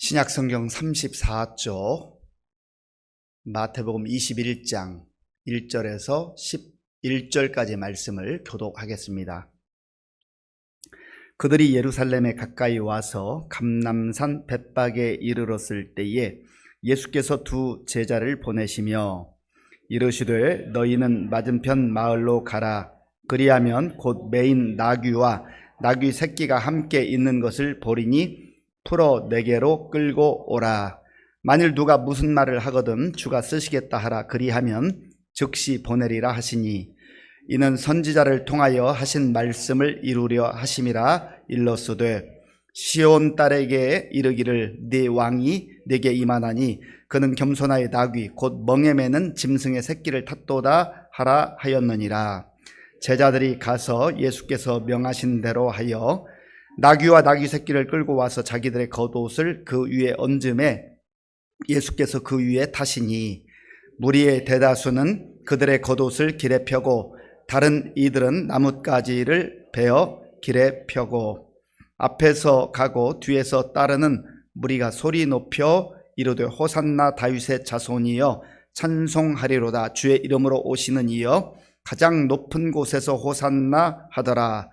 신약성경 34조 마태복음 21장 1절에서 11절까지 말씀을 교독하겠습니다. 그들이 예루살렘에 가까이 와서 감람산 벳박에 이르렀을 때에 예수께서 두 제자를 보내시며 이르시되 너희는 맞은편 마을로 가라. 그리하면 곧 매인 나귀와 나귀 새끼가 함께 있는 것을 보리니 풀어 내게로 끌고 오라. 만일 누가 무슨 말을 하거든 주가 쓰시겠다 하라. 그리하면 즉시 보내리라 하시니 이는 선지자를 통하여 하신 말씀을 이루려 하심이라. 일러스되 시온 딸에게 이르기를 네 왕이 내게 임하나니 그는 겸손하여 나귀 곧 멍에 매는 짐승의 새끼를 탔도다 하라 하였느니라. 제자들이 가서 예수께서 명하신 대로 하여 나귀와 나귀 새끼를 끌고 와서 자기들의 겉옷을 그 위에 얹음에 예수께서 그 위에 타시니 무리의 대다수는 그들의 겉옷을 길에 펴고 다른 이들은 나뭇가지를 베어 길에 펴고 앞에서 가고 뒤에서 따르는 무리가 소리 높여 이르되 호산나 다윗의 자손이여 찬송하리로다. 주의 이름으로 오시는 이여 가장 높은 곳에서 호산나 하더라.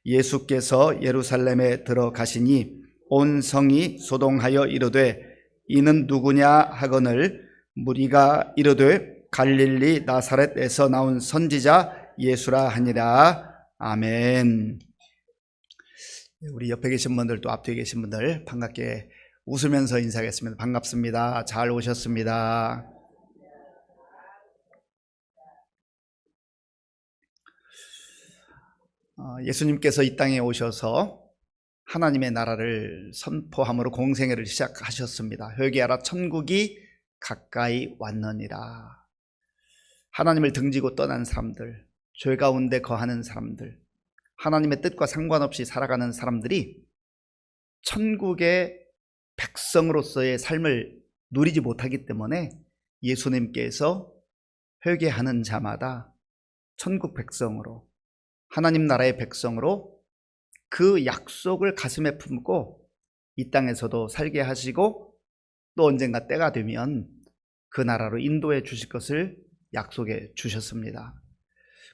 예수께서 예루살렘에 들어가시니 온 성이 소동하여 이르되 이는 누구냐 하거늘 무리가 이르되 갈릴리 나사렛에서 나온 선지자 예수라 하니라. 아멘. 우리 옆에 계신 분들 또 앞뒤에 계신 분들 반갑게 웃으면서 인사하겠습니다. 반갑습니다. 잘 오셨습니다. 예수님께서 이 땅에 오셔서 하나님의 나라를 선포함으로 공생애를 시작하셨습니다. 회개하라 천국이 가까이 왔느니라. 하나님을 등지고 떠난 사람들, 죄 가운데 거하는 사람들, 하나님의 뜻과 상관없이 살아가는 사람들이 천국의 백성으로서의 삶을 누리지 못하기 때문에 예수님께서 회개하는 자마다 천국 백성으로, 하나님 나라의 백성으로 그 약속을 가슴에 품고 이 땅에서도 살게 하시고 또 언젠가 때가 되면 그 나라로 인도해 주실 것을 약속해 주셨습니다.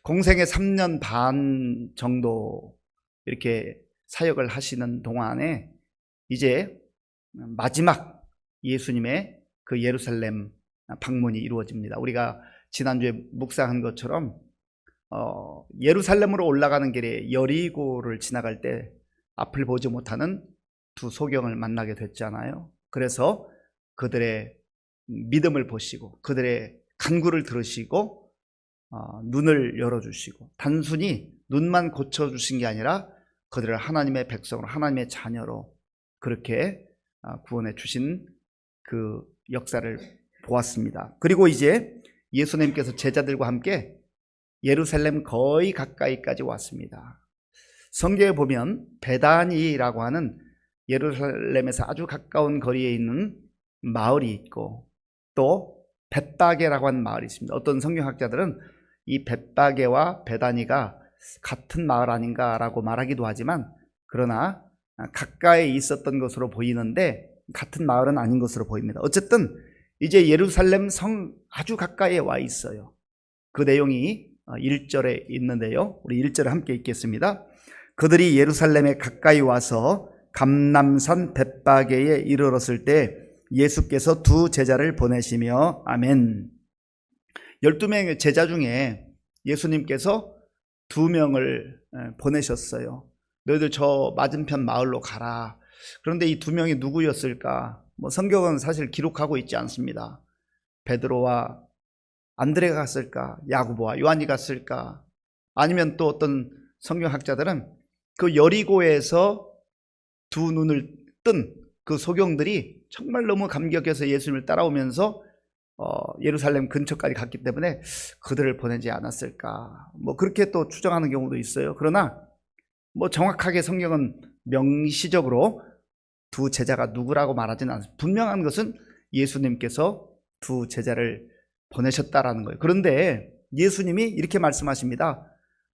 공생의 3년 반 정도 이렇게 사역을 하시는 동안에 이제 마지막 예수님의 그 예루살렘 방문이 이루어집니다. 우리가 지난주에 묵상한 것처럼 예루살렘으로 올라가는 길에 여리고를 지나갈 때 앞을 보지 못하는 두 소경을 만나게 됐잖아요. 그래서 그들의 믿음을 보시고 그들의 간구를 들으시고 눈을 열어주시고 단순히 눈만 고쳐주신 게 아니라 그들을 하나님의 백성으로, 하나님의 자녀로 그렇게 구원해 주신 그 역사를 보았습니다. 그리고 이제 예수님께서 제자들과 함께 예루살렘 거의 가까이까지 왔습니다. 성경에 보면 베다니라고 하는 예루살렘에서 아주 가까운 거리에 있는 마을이 있고 또 벳바게라고 하는 마을이 있습니다. 어떤 성경학자들은 이 벳바게와 베다니가 같은 마을 아닌가라고 말하기도 하지만 그러나 가까이 있었던 것으로 보이는데 같은 마을은 아닌 것으로 보입니다. 어쨌든 이제 예루살렘 성 아주 가까이에 와 있어요. 그 내용이 1절에 있는데요. 우리 1절을 함께 읽겠습니다. 그들이 예루살렘에 가까이 와서 감람산 벳바게에 이르렀을 때 예수께서 두 제자를 보내시며 아멘. 12명의 제자 중에 예수님께서 2명을 보내셨어요. 너희들 저 맞은편 마을로 가라. 그런데 이 2명이 누구였을까? 성경은 사실 기록하고 있지 않습니다. 베드로와 안드레가 갔을까? 야고보와 요한이 갔을까? 아니면 또 어떤 성경학자들은 그 여리고에서 두 눈을 뜬 그 소경들이 정말 너무 감격해서 예수님을 따라오면서 예루살렘 근처까지 갔기 때문에 그들을 보내지 않았을까? 그렇게 또 추정하는 경우도 있어요. 그러나 정확하게 성경은 명시적으로 두 제자가 누구라고 말하지는 않습니다. 분명한 것은 예수님께서 두 제자를 보내셨다라는 거예요. 그런데 예수님이 이렇게 말씀하십니다.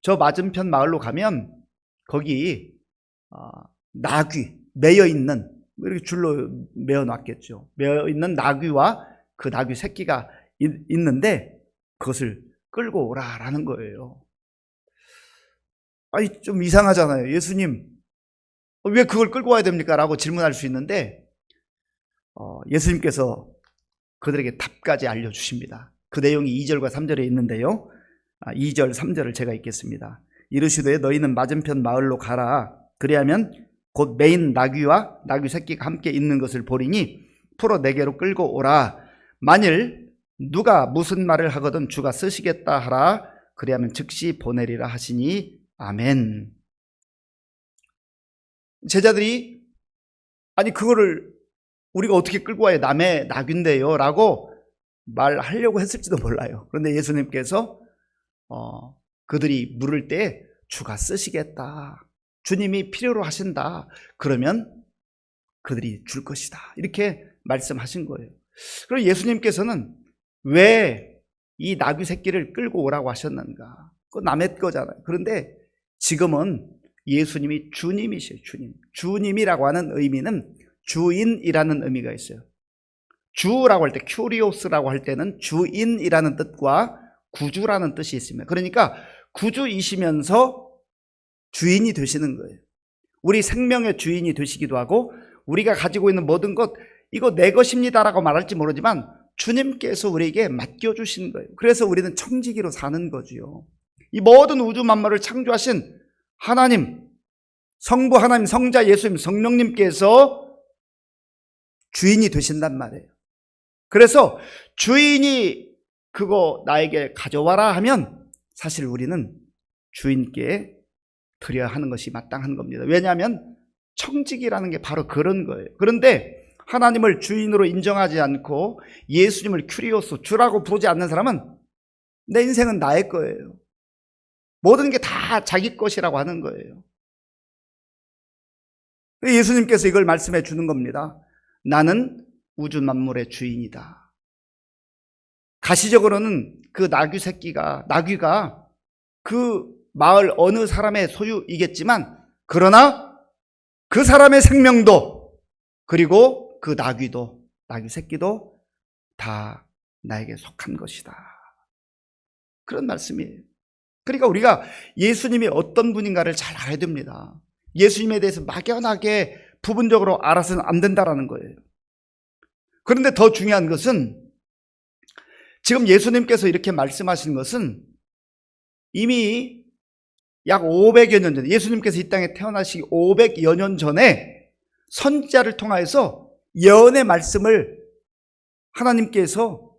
저 맞은편 마을로 가면 거기 나귀 매여 있는 이렇게 줄로 메어 놨겠죠. 메어 있는 나귀와 그 나귀 새끼가 있는데 그것을 끌고 오라라는 거예요. 아니, 좀 이상하잖아요. 예수님, 왜 그걸 끌고 와야 됩니까? 라고 질문할 수 있는데, 예수님께서 그들에게 답까지 알려주십니다. 그 내용이 2절과 3절에 있는데요. 2절, 3절을 제가 읽겠습니다. 이르시되 너희는 맞은편 마을로 가라. 그리하면 곧 메인 나귀와 나귀 새끼가 함께 있는 것을 보리니 풀어 내게로 끌고 오라. 만일 누가 무슨 말을 하거든 주가 쓰시겠다 하라. 그리하면 즉시 보내리라 하시니 아멘. 제자들이 아니 그거를 우리가 어떻게 끌고 와야 남의 나귀인데요 라고 말하려고 했을지도 몰라요. 그런데 예수님께서 그들이 물을 때 주가 쓰시겠다, 주님이 필요로 하신다, 그러면 그들이 줄 것이다, 이렇게 말씀하신 거예요. 그리고 예수님께서는 왜 이 나귀 새끼를 끌고 오라고 하셨는가? 그거 남의 거잖아요. 그런데 지금은 예수님이 주님이세요. 주님이라고 하는 의미는 주인이라는 의미가 있어요. 주라고 할 때, 큐리오스라고 할 때는 주인이라는 뜻과 구주라는 뜻이 있습니다. 그러니까 구주이시면서 주인이 되시는 거예요. 우리 생명의 주인이 되시기도 하고, 우리가 가지고 있는 모든 것, 이거 내 것입니다라고 말할지 모르지만 주님께서 우리에게 맡겨주신 거예요. 그래서 우리는 청지기로 사는 거지요. 이 모든 우주 만물을 창조하신 하나님, 성부 하나님, 성자 예수님, 성령님께서 주인이 되신단 말이에요. 그래서 주인이 그거 나에게 가져와라 하면 사실 우리는 주인께 드려야 하는 것이 마땅한 겁니다. 왜냐하면 청지기라는 게 바로 그런 거예요. 그런데 하나님을 주인으로 인정하지 않고 예수님을 큐리오스, 주라고 부르지 않는 사람은 내 인생은 나의 거예요. 모든 게 다 자기 것이라고 하는 거예요. 예수님께서 이걸 말씀해 주는 겁니다. 나는 우주 만물의 주인이다. 가시적으로는 그 나귀가 그 마을 어느 사람의 소유이겠지만, 그러나 그 사람의 생명도, 그리고 그 나귀 새끼도 다 나에게 속한 것이다. 그런 말씀이에요. 그러니까 우리가 예수님이 어떤 분인가를 잘 알아야 됩니다. 예수님에 대해서 막연하게 부분적으로 알아서는 안 된다라는 거예요. 그런데 더 중요한 것은 지금 예수님께서 이렇게 말씀하신 것은 이미 약 500여 년 전에, 예수님께서 이 땅에 태어나시기 500여 년 전에 선지자를 통하여서 예언의 말씀을 하나님께서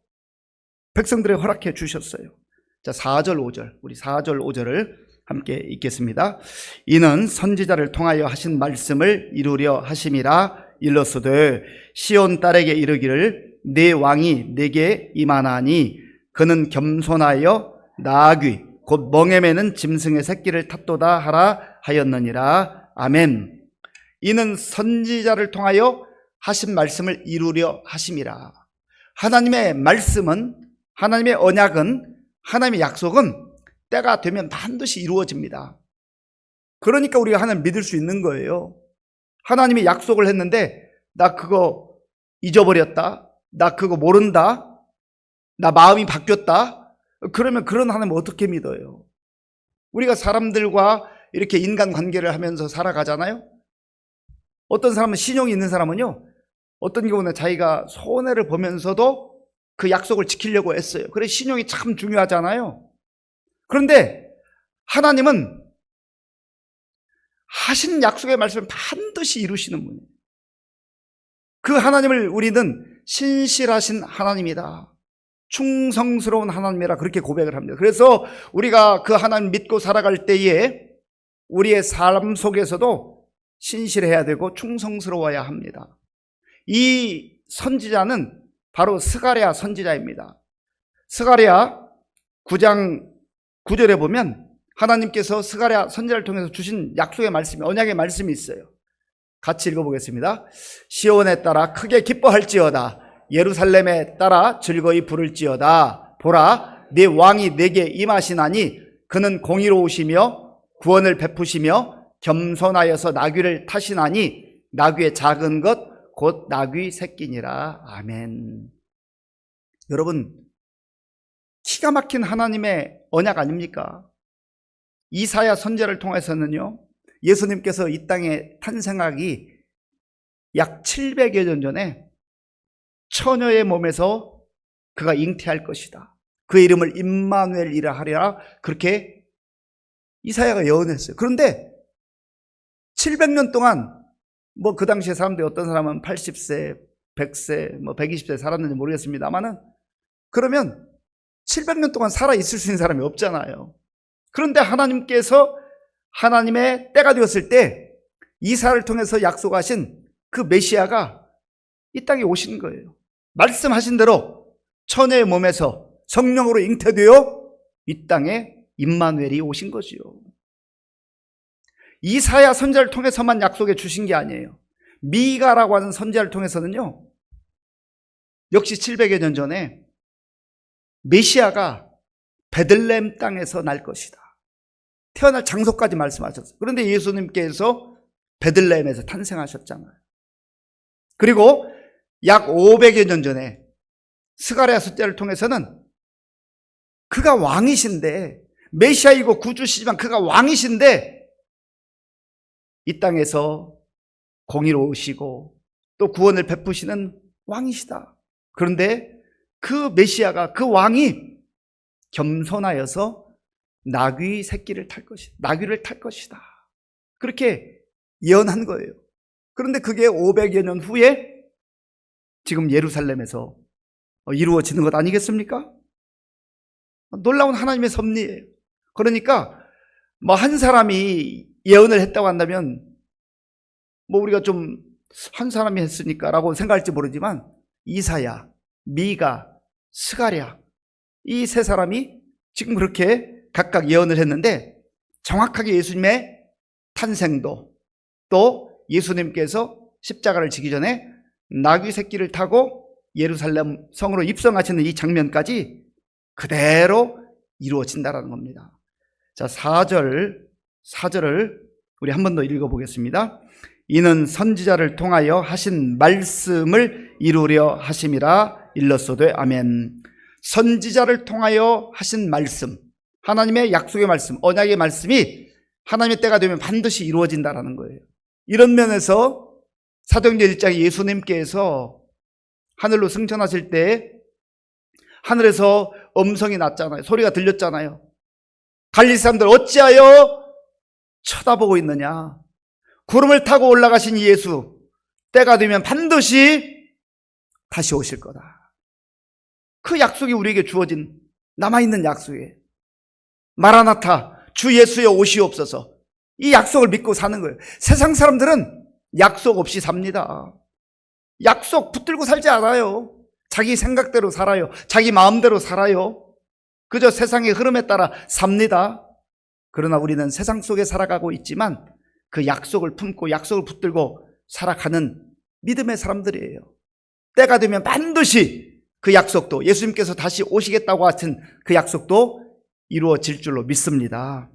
백성들에게 허락해 주셨어요. 자, 4절 5절, 우리 4절 5절을 함께 읽겠습니다. 이는 선지자를 통하여 하신 말씀을 이루려 하심이라. 일러스되 시온 딸에게 이르기를 네 왕이 내게 임하나니 그는 겸손하여 나귀 곧 멍에 매는 짐승의 새끼를 탔도다 하라 하였느니라. 아멘. 이는 선지자를 통하여 하신 말씀을 이루려 하심이라. 하나님의 말씀은, 하나님의 언약은, 하나님의 약속은 때가 되면 반드시 이루어집니다. 그러니까 우리가 하나님을 믿을 수 있는 거예요. 하나님이 약속을 했는데 나 그거 잊어버렸다, 나 그거 모른다, 나 마음이 바뀌었다, 그러면 그런 하나님을 어떻게 믿어요? 우리가 사람들과 이렇게 인간관계를 하면서 살아가잖아요. 어떤 사람은, 신용이 있는 사람은요, 어떤 경우는 자기가 손해를 보면서도 그 약속을 지키려고 했어요. 그래서 신용이 참 중요하잖아요. 그런데 하나님은 하신 약속의 말씀을 반드시 이루시는 분이에요. 그 하나님을 우리는 신실하신 하나님이다, 충성스러운 하나님이라 그렇게 고백을 합니다. 그래서 우리가 그 하나님 믿고 살아갈 때에 우리의 삶 속에서도 신실해야 되고 충성스러워야 합니다. 이 선지자는 바로 스가랴 선지자입니다. 스가랴 9장 9절에 보면 하나님께서 스가랴 선지자를 통해서 주신 약속의 말씀이, 언약의 말씀이 있어요. 같이 읽어보겠습니다. 시온에 따라 크게 기뻐할지어다, 예루살렘에 따라 즐거이 부를지어다. 보라, 네 왕이 내게 임하시나니 그는 공의로우시며 구원을 베푸시며 겸손하여서 나귀를 타시나니 나귀의 작은 것 곧 나귀 새끼니라. 아멘. 여러분, 기가 막힌 하나님의 언약 아닙니까? 이사야 선지자를 통해서는요, 예수님께서 이 땅에 탄생하기 약 700여 년 전에 처녀의 몸에서 그가 잉태할 것이다. 그의 이름을 임마누엘이라 하리라. 그렇게 이사야가 예언했어요. 그런데 700년 동안 그 당시에 사람들이 어떤 사람은 80세, 100세, 120세 살았는지 모르겠습니다만은 그러면 700년 동안 살아있을 수 있는 사람이 없잖아요. 그런데 하나님께서 하나님의 때가 되었을 때 이사야를 통해서 약속하신 그 메시아가 이 땅에 오신 거예요. 말씀하신 대로 처녀의 몸에서 성령으로 잉태되어 이 땅에 임마누엘이 오신 거지요. 이사야 선지자를 통해서만 약속해 주신 게 아니에요. 미가라고 하는 선지자를 통해서는요, 역시 700여 년 전에 메시아가 베들레헴 땅에서 날 것이다. 태어날 장소까지 말씀하셨어요. 그런데 예수님께서 베들레헴에서 탄생하셨잖아요. 그리고 약 500여 년 전에 스가랴 숫자를 통해서는 그가 왕이신데, 메시아이고 구주시지만 그가 왕이신데 이 땅에서 공의로우시고 또 구원을 베푸시는 왕이시다. 그런데 그 메시아가, 그 왕이 겸손하여서 나귀 새끼를 탈 것이다. 나귀를 탈 것이다. 그렇게 예언한 거예요. 그런데 그게 500여 년 후에 지금 예루살렘에서 이루어지는 것 아니겠습니까? 놀라운 하나님의 섭리예요. 그러니까 한 사람이 예언을 했다고 한다면 우리가 좀 한 사람이 했으니까 라고 생각할지 모르지만 이사야, 미가, 스가랴 이 세 사람이 지금 그렇게 각각 예언을 했는데 정확하게 예수님의 탄생도 또 예수님께서 십자가를 지기 전에 나귀 새끼를 타고 예루살렘 성으로 입성하시는 이 장면까지 그대로 이루어진다는 겁니다. 자, 4절을 우리 한 번 더 읽어보겠습니다. 이는 선지자를 통하여 하신 말씀을 이루려 하심이라 일렀소되 아멘. 선지자를 통하여 하신 말씀, 하나님의 약속의 말씀, 언약의 말씀이 하나님의 때가 되면 반드시 이루어진다는 거예요. 이런 면에서 사도행전 1장에 예수님께서 하늘로 승천하실 때 하늘에서 음성이 났잖아요. 소리가 들렸잖아요. 갈릴리 사람들 어찌하여 쳐다보고 있느냐. 구름을 타고 올라가신 예수, 때가 되면 반드시 다시 오실 거다. 그 약속이 우리에게 주어진 남아있는 약속이에요. 마라나타, 주 예수여 오시옵소서. 이 약속을 믿고 사는 거예요. 세상 사람들은 약속 없이 삽니다. 약속 붙들고 살지 않아요. 자기 생각대로 살아요. 자기 마음대로 살아요. 그저 세상의 흐름에 따라 삽니다. 그러나 우리는 세상 속에 살아가고 있지만 그 약속을 품고 약속을 붙들고 살아가는 믿음의 사람들이에요. 때가 되면 반드시 그 약속도, 예수님께서 다시 오시겠다고 하신 그 약속도 이루어질 줄로 믿습니다.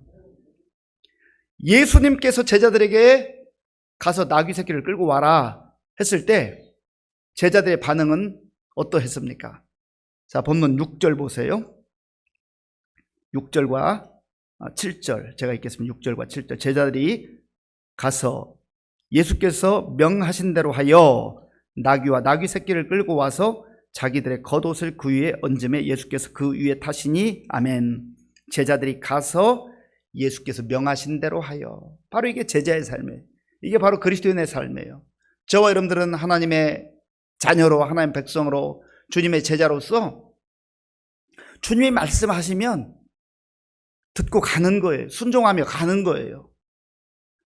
예수님께서 제자들에게 가서 나귀 새끼를 끌고 와라 했을 때 제자들의 반응은 어떠했습니까? 자, 본문 6절 보세요. 6절과 7절 제가 읽겠습니다. 6절과 7절. 제자들이 가서 예수께서 명하신 대로 하여 나귀와 나귀 새끼를 끌고 와서 자기들의 겉옷을 그 위에 얹음에 예수께서 그 위에 타시니 아멘. 제자들이 가서 예수께서 명하신 대로 하여. 바로 이게 제자의 삶이에요. 이게 바로 그리스도인의 삶이에요. 저와 여러분들은 하나님의 자녀로, 하나님의 백성으로, 주님의 제자로서 주님이 말씀하시면 듣고 가는 거예요. 순종하며 가는 거예요.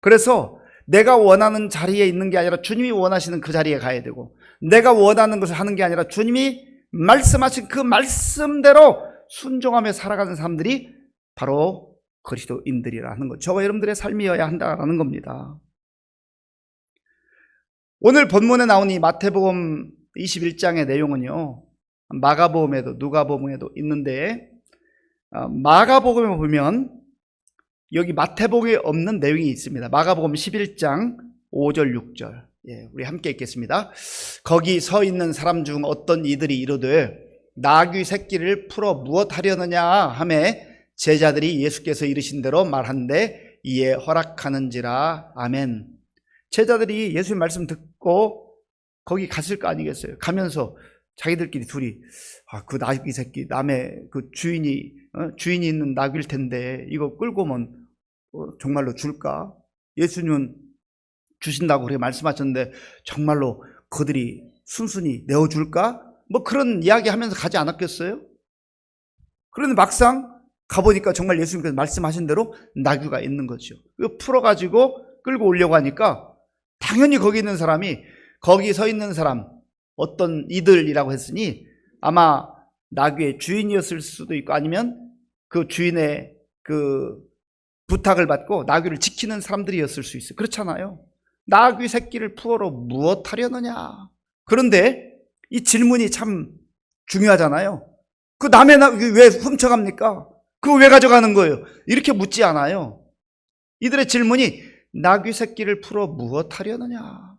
그래서 내가 원하는 자리에 있는 게 아니라 주님이 원하시는 그 자리에 가야 되고, 내가 원하는 것을 하는 게 아니라 주님이 말씀하신 그 말씀대로 순종하며 살아가는 사람들이 바로 그리스도인들이라는 것, 저와 여러분들의 삶이어야 한다는 겁니다. 오늘 본문에 나온 이 마태복음 21장의 내용은요, 마가복음에도 누가복음에도 있는데, 마가복음에 보면 여기 마태복음에 없는 내용이 있습니다. 마가복음 11장 5절 6절. 예, 우리 함께 읽겠습니다. 거기 서 있는 사람 중 어떤 이들이 이르되 나귀 새끼를 풀어 무엇하려느냐 하매 제자들이 예수께서 이르신 대로 말한데 이에 허락하는지라. 아멘. 제자들이 예수의 말씀 듣고 거기 갔을 거 아니겠어요? 가면서 자기들끼리 둘이 그 나귀 새끼 남의 그 주인이 있는 나귀일 텐데 이거 끌고 오면 정말로 줄까? 예수님은 주신다고 그렇게 말씀하셨는데 정말로 그들이 순순히 내어줄까? 뭐 그런 이야기 하면서 가지 않았겠어요? 그런데 막상 가보니까 정말 예수님께서 말씀하신 대로 나귀가 있는 거죠. 이거 풀어가지고 끌고 오려고 하니까 당연히 거기 있는 사람이, 거기 서 있는 사람 어떤 이들이라고 했으니 아마 나귀의 주인이었을 수도 있고 아니면 그 주인의 그 부탁을 받고 나귀를 지키는 사람들이었을 수 있어요. 그렇잖아요. 나귀 새끼를 풀어 무엇하려느냐. 그런데 이 질문이 참 중요하잖아요. 그 남의 나귀 왜 훔쳐갑니까? 그거 왜 가져가는 거예요? 이렇게 묻지 않아요. 이들의 질문이 나귀 새끼를 풀어 무엇하려느냐.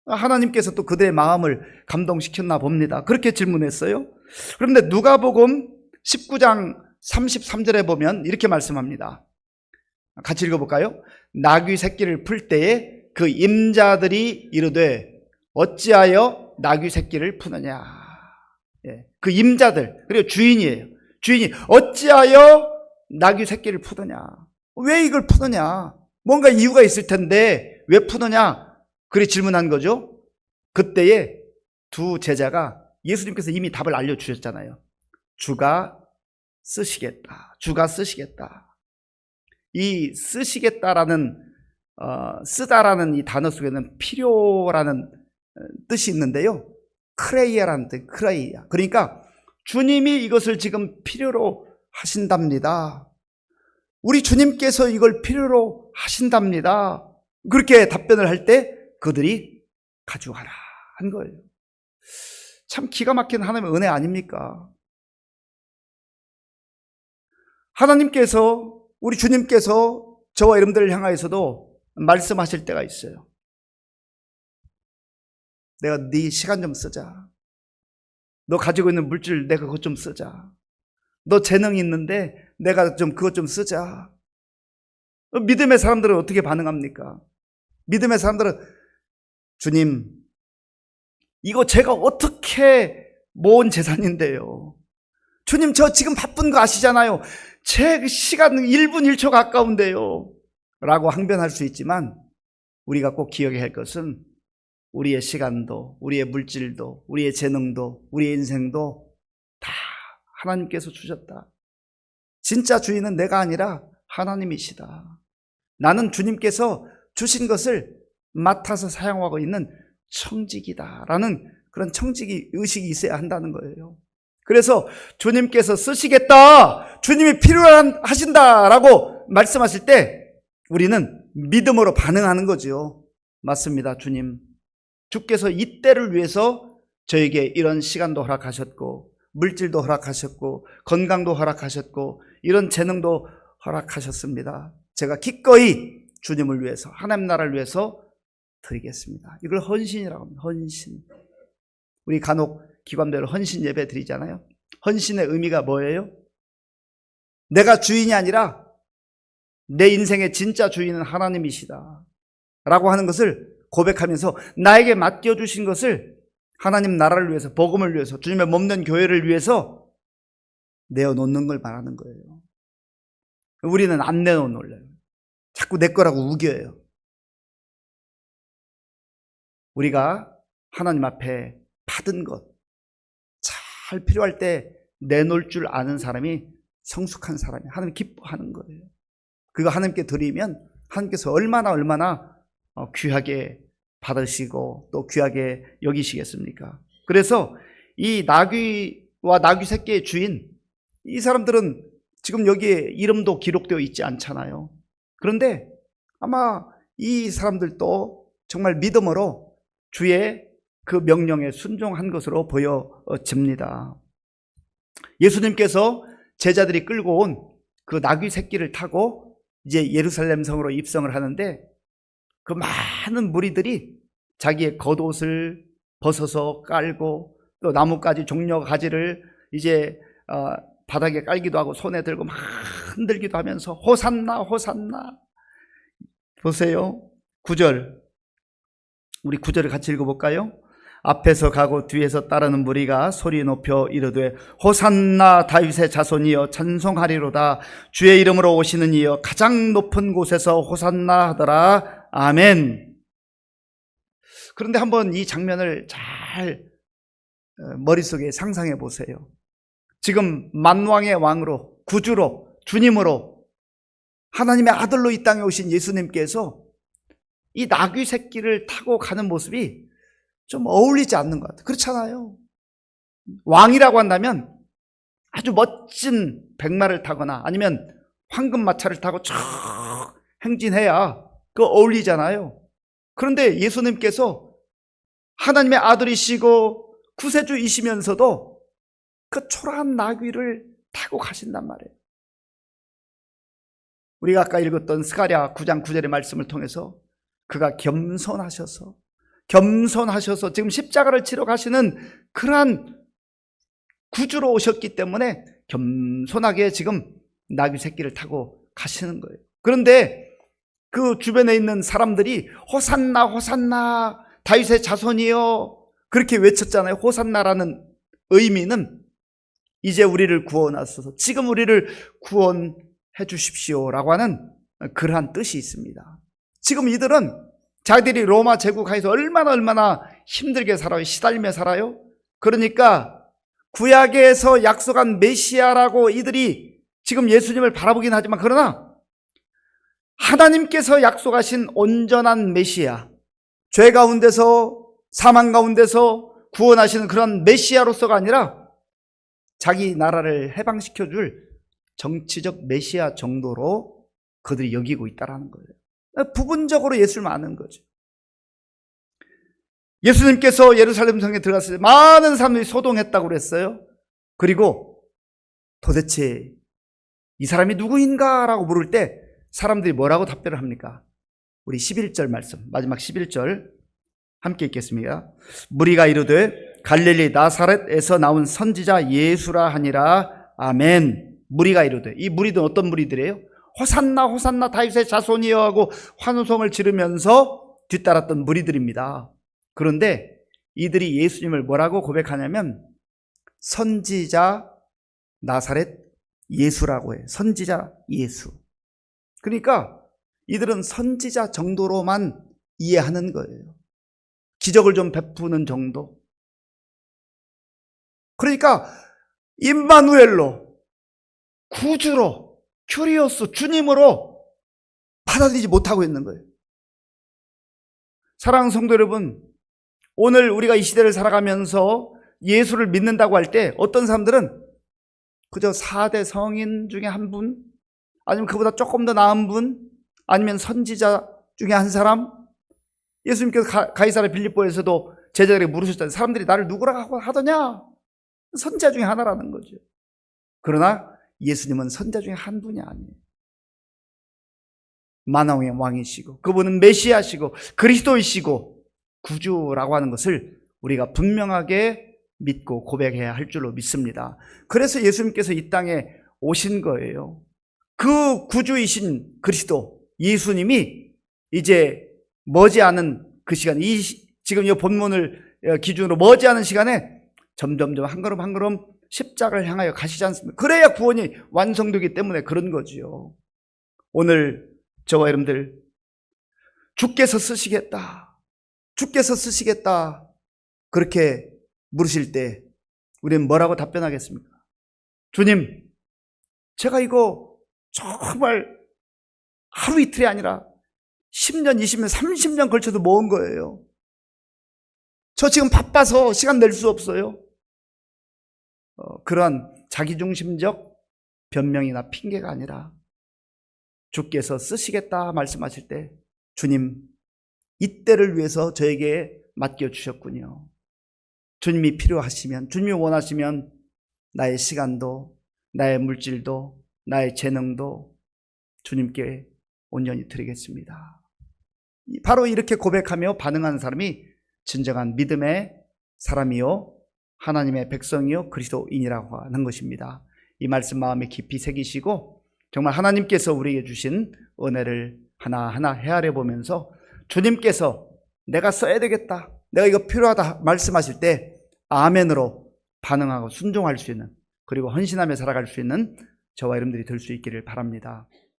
하나님께서 또 그들의 마음을 감동시켰나 봅니다. 그렇게 질문했어요. 그런데 누가복음 19장 33절에 보면 이렇게 말씀합니다. 같이 읽어볼까요? 나귀 새끼를 풀 때에 그 임자들이 이르되 어찌하여 나귀 새끼를 푸느냐. 예, 그 임자들, 그리고 주인이에요. 주인이 어찌하여 나귀 새끼를 푸느냐. 왜 이걸 푸느냐. 뭔가 이유가 있을 텐데 왜 푸느냐. 그래 질문한 거죠. 그때에 두 제자가, 예수님께서 이미 답을 알려주셨잖아요. 주가 쓰시겠다. 주가 쓰시겠다. 이 쓰시겠다라는 쓰다라는 이 단어 속에는 필요라는 뜻이 있는데요. 크레이아라는 뜻, 크레이아. 그러니까 주님이 이것을 지금 필요로 하신답니다. 우리 주님께서 이걸 필요로 하신답니다. 그렇게 답변을 할 때 그들이 가져가라 한 거예요. 참 기가 막힌 하나님의 은혜 아닙니까? 하나님께서, 우리 주님께서 저와 여러분들을 향하여서도 말씀하실 때가 있어요. 내가 네 시간 좀 쓰자. 너 가지고 있는 물질 내가 그것 좀 쓰자. 너 재능이 있는데 내가 좀 그것 좀 쓰자. 믿음의 사람들은 어떻게 반응합니까? 믿음의 사람들은 주님, 이거 제가 어떻게 모은 재산인데요. 주님, 저 지금 바쁜 거 아시잖아요. 제 시간 1분 1초 가까운데요. 라고 항변할 수 있지만 우리가 꼭 기억해야 할 것은 우리의 시간도, 우리의 물질도, 우리의 재능도, 우리의 인생도 다 하나님께서 주셨다. 진짜 주인은 내가 아니라 하나님이시다. 나는 주님께서 주신 것을 맡아서 사용하고 있는 청직이다라는 그런 청직이 의식이 있어야 한다는 거예요. 그래서 주님께서 쓰시겠다, 주님이 필요하신다라고 말씀하실 때 우리는 믿음으로 반응하는 거죠. 맞습니다. 주님, 주께서 이 때를 위해서 저에게 이런 시간도 허락하셨고 물질도 허락하셨고 건강도 허락하셨고 이런 재능도 허락하셨습니다. 제가 기꺼이 주님을 위해서, 하나님 나라를 위해서 드리겠습니다. 이걸 헌신이라고 합니다. 헌신. 우리 간혹 기관별로 헌신 예배 드리잖아요. 헌신의 의미가 뭐예요? 내가 주인이 아니라 내 인생의 진짜 주인은 하나님이시다 라고 하는 것을 고백하면서 나에게 맡겨주신 것을 하나님 나라를 위해서, 복음을 위해서, 주님의 몸된 교회를 위해서 내어놓는 걸 말하는 거예요. 우리는 안 내어놓을래요. 자꾸 내 거라고 우겨요. 우리가 하나님 앞에 받은 것, 잘 필요할 때 내놓을 줄 아는 사람이 성숙한 사람이 하나님 기뻐하는 거예요. 그거 하나님께 드리면 하나님께서 얼마나 귀하게 받으시고 또 귀하게 여기시겠습니까? 그래서 이 나귀와 나귀 새끼의 주인, 이 사람들은 지금 여기에 이름도 기록되어 있지 않잖아요. 그런데 아마 이 사람들도 정말 믿음으로 주의 그 명령에 순종한 것으로 보여집니다. 예수님께서 제자들이 끌고 온 그 나귀 새끼를 타고 이제 예루살렘 성으로 입성을 하는데 그 많은 무리들이 자기의 겉옷을 벗어서 깔고 또 나뭇가지 종려 가지를 이제 바닥에 깔기도 하고 손에 들고 막 흔들기도 하면서 호산나 호산나. 보세요. 9절, 우리 9절을 같이 읽어볼까요? 앞에서 가고 뒤에서 따르는 무리가 소리 높여 이르되 호산나 다윗의 자손이여 찬송하리로다. 주의 이름으로 오시는 이여 가장 높은 곳에서 호산나 하더라. 아멘. 그런데 한번 이 장면을 잘 머릿속에 상상해 보세요. 지금 만왕의 왕으로, 구주로, 주님으로, 하나님의 아들로 이 땅에 오신 예수님께서 이 나귀 새끼를 타고 가는 모습이 좀 어울리지 않는 것 같아요. 그렇잖아요. 왕이라고 한다면 아주 멋진 백마를 타거나 아니면 황금마차를 타고 쭉 행진해야 그 어울리잖아요. 그런데 예수님께서 하나님의 아들이시고 구세주이시면서도 그 초라한 나귀를 타고 가신단 말이에요. 우리가 아까 읽었던 스가랴 9장 9절의 말씀을 통해서 그가 겸손하셔서 지금 십자가를 치러 가시는 그러한 구주로 오셨기 때문에 겸손하게 지금 나귀 새끼를 타고 가시는 거예요. 그런데 그 주변에 있는 사람들이 호산나 호산나 다윗의 자손이여 그렇게 외쳤잖아요. 호산나라는 의미는 이제 우리를 구원하소서, 지금 우리를 구원해 주십시오라고 하는 그러한 뜻이 있습니다. 지금 이들은 자기들이 로마 제국 하에서 얼마나 힘들게 살아요. 시달리며 살아요. 그러니까 구약에서 약속한 메시아라고 이들이 지금 예수님을 바라보긴 하지만, 그러나 하나님께서 약속하신 온전한 메시아, 죄 가운데서 사망 가운데서 구원하시는 그런 메시아로서가 아니라 자기 나라를 해방시켜줄 정치적 메시아 정도로 그들이 여기고 있다는 거예요. 부분적으로 예수를 아는 거죠. 예수님께서 예루살렘 성에 들어갔을 때 많은 사람들이 소동했다고 그랬어요. 그리고 도대체 이 사람이 누구인가? 라고 물을 때 사람들이 뭐라고 답변을 합니까? 우리 11절 말씀, 마지막 11절 함께 읽겠습니다. 무리가 이르되 갈릴리 나사렛에서 나온 선지자 예수라 하니라. 아멘. 무리가 이르되, 이 무리들은 어떤 무리들이에요? 호산나 호산나 다윗의 자손이여 하고 환호성을 지르면서 뒤따랐던 무리들입니다. 그런데 이들이 예수님을 뭐라고 고백하냐면 선지자 나사렛 예수라고 해요. 선지자 예수. 그러니까 이들은 선지자 정도로만 이해하는 거예요. 기적을 좀 베푸는 정도. 그러니까 임마누엘로, 구주로, 큐리오스, 주님으로 받아들이지 못하고 있는 거예요. 사랑하는 성도 여러분, 오늘 우리가 이 시대를 살아가면서 예수를 믿는다고 할 때 어떤 사람들은 그저 4대 성인 중에 한 분, 아니면 그보다 조금 더 나은 분, 아니면 선지자 중에 한 사람. 예수님께서 가이사랴 빌립보에서도 제자들에게 물으셨잖아요. 사람들이 나를 누구라고 하더냐? 선지자 중에 하나라는 거죠. 그러나 예수님은 선지자 중에 한 분이 아니에요. 만왕의 왕이시고 그분은 메시아시고 그리스도이시고 구주라고 하는 것을 우리가 분명하게 믿고 고백해야 할 줄로 믿습니다. 그래서 예수님께서 이 땅에 오신 거예요. 그 구주이신 그리스도 예수님이 이제 머지않은 그 시간, 지금 이 본문을 기준으로 머지않은 시간에 점점점 한 걸음 한 걸음 십자가를 향하여 가시지 않습니까? 그래야 구원이 완성되기 때문에 그런 거지요. 오늘 저와 여러분들, 주께서 쓰시겠다, 주께서 쓰시겠다 그렇게 물으실 때 우리는 뭐라고 답변하겠습니까? 주님, 제가 이거 정말 하루 이틀이 아니라 10년, 20년, 30년 걸쳐서 모은 거예요. 저 지금 바빠서 시간 낼 수 없어요. 그러한 자기중심적 변명이나 핑계가 아니라 주께서 쓰시겠다 말씀하실 때 주님, 이때를 위해서 저에게 맡겨주셨군요. 주님이 필요하시면, 주님이 원하시면 나의 시간도, 나의 물질도, 나의 재능도 주님께 온전히 드리겠습니다. 바로 이렇게 고백하며 반응하는 사람이 진정한 믿음의 사람이요 하나님의 백성이요 그리스도인이라고 하는 것입니다. 이 말씀 마음에 깊이 새기시고 정말 하나님께서 우리에게 주신 은혜를 하나하나 헤아려 보면서 주님께서 내가 써야 되겠다, 내가 이거 필요하다 말씀하실 때 아멘으로 반응하고 순종할 수 있는, 그리고 헌신하며 살아갈 수 있는 저와 여러분들이 될 수 있기를 바랍니다.